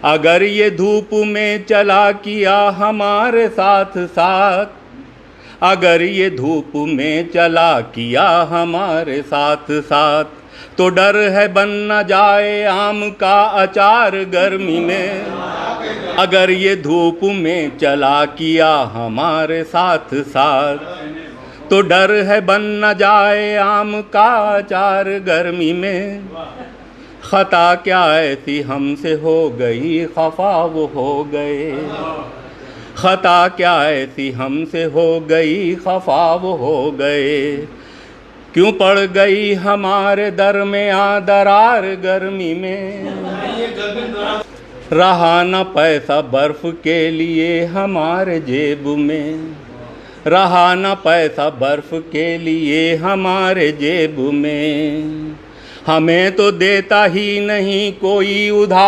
अगर ये धूप में चला किया हमारे साथ साथ, अगर ये धूप में चला किया हमारे साथ साथ, तो डर है बन न जाए आम का अचार गर्मी में। अगर ये धूप में चला किया हमारे साथ साथ, तो डर है बन न जाए आम का अचार गर्मी में। खता क्या ऐसी हमसे हो गई, खफा वो हो गए। खता क्या ऐसी हमसे हो गई, खफा वो हो गए। क्यों पड़ गई हमारे दरमियां दरार गर्मी में। रहा न पैसा बर्फ के लिए हमारे जेब में, रहा न पैसा बर्फ के लिए हमारे जेब में। हमें तो देता ही नहीं कोई उधार।